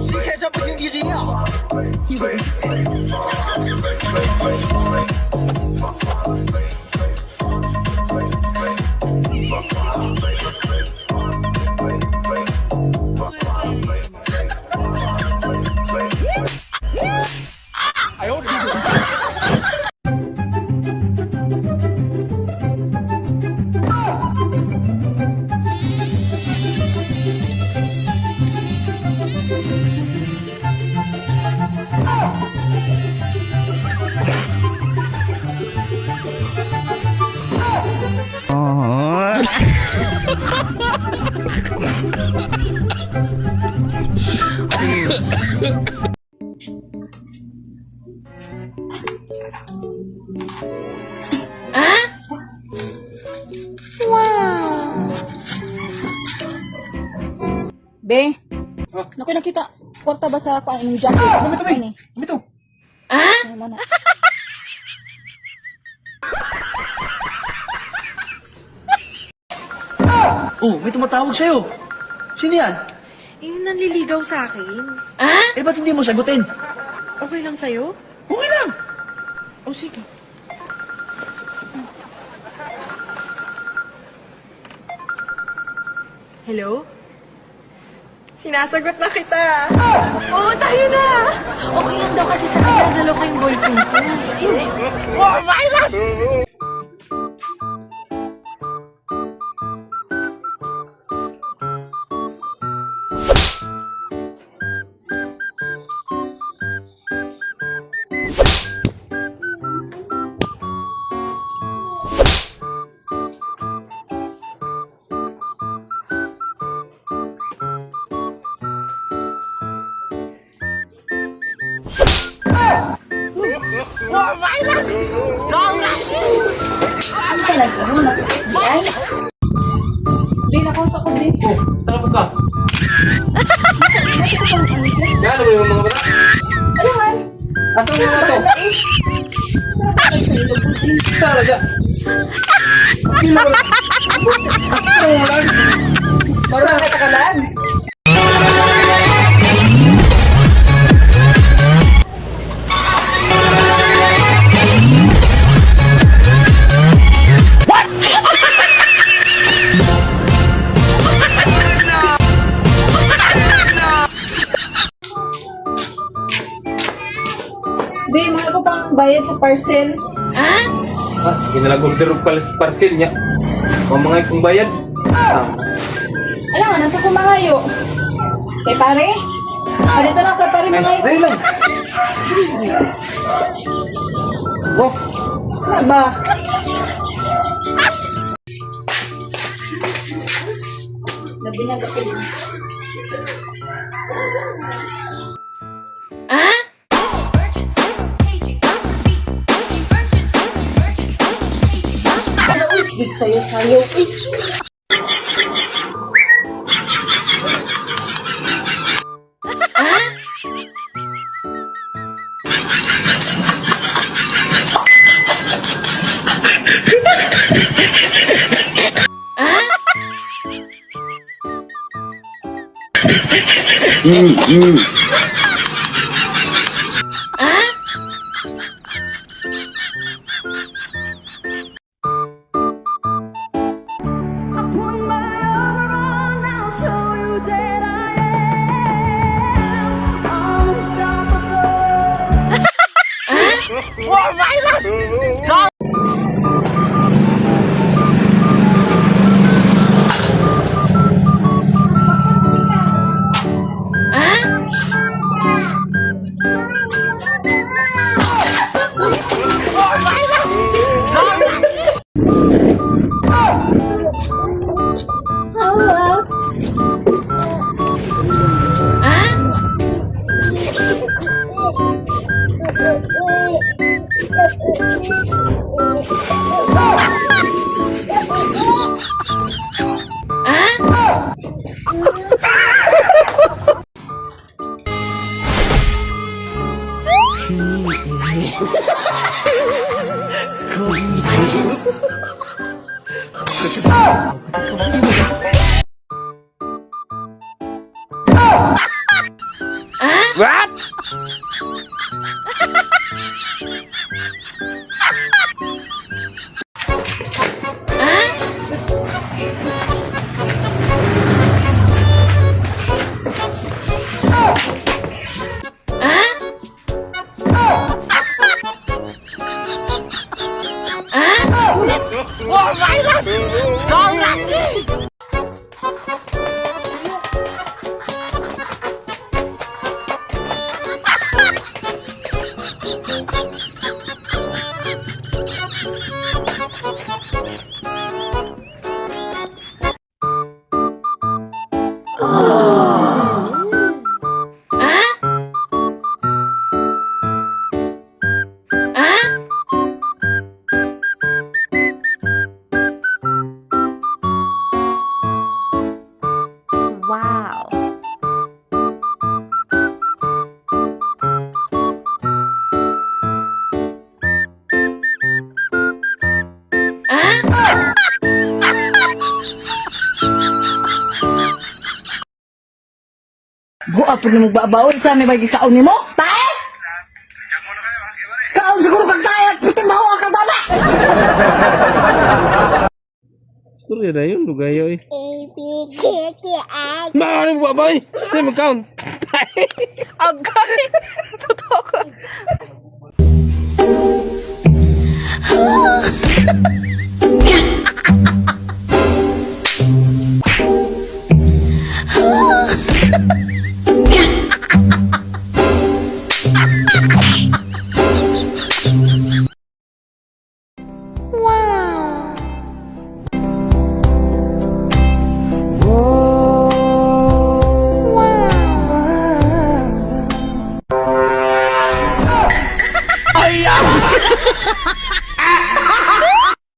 谁开车不听提醒啊？一会儿。哎呦我的妈！Be, naku nakita. Kwarta ba sa kuan imong jacket? Ano Ito, be. ni? Ito. Ano man na? Oh, may tumatawag sa'yo. Sino yan? Yung nanliligaw sa akin. Eh, ba't hindi mo sagutin? Okay lang sa'yo? Okay lang. O sige. Hello? Sinasagot na kita. Oo, tayo na. Okay lang daw kasi sa nagdadalo ko yung boyfriend ko. Ano ka lagi mo nasa FBI? Be, nakausap ko dito. Saan ka? Yan, ano ba yung mga bata? Ano man? Asan yung mga to? Saan na siya? Pila mo lang. Asan mo lang? Marunong ka takalag? Be, mga ko pang bayad sa parcel. Ah, sige na lang order og parcel niya. Ang mga ikong bayad. Alam nga, nasa kumangayo. Kay pare? Dito na kay pare Ay, mga dali lang. Oh, Ano ba? Labi na kapil. Big sayo-sayo. What? Wow. Buwa po ni mo babaon sa may bagi kaon ni mo? Tae? Kaon siguro kang tae at puting baho ang kadama! Istorya na yun, lugayo eh. Maaari mo ba ba eh? Sa'yo mag-count. Agay!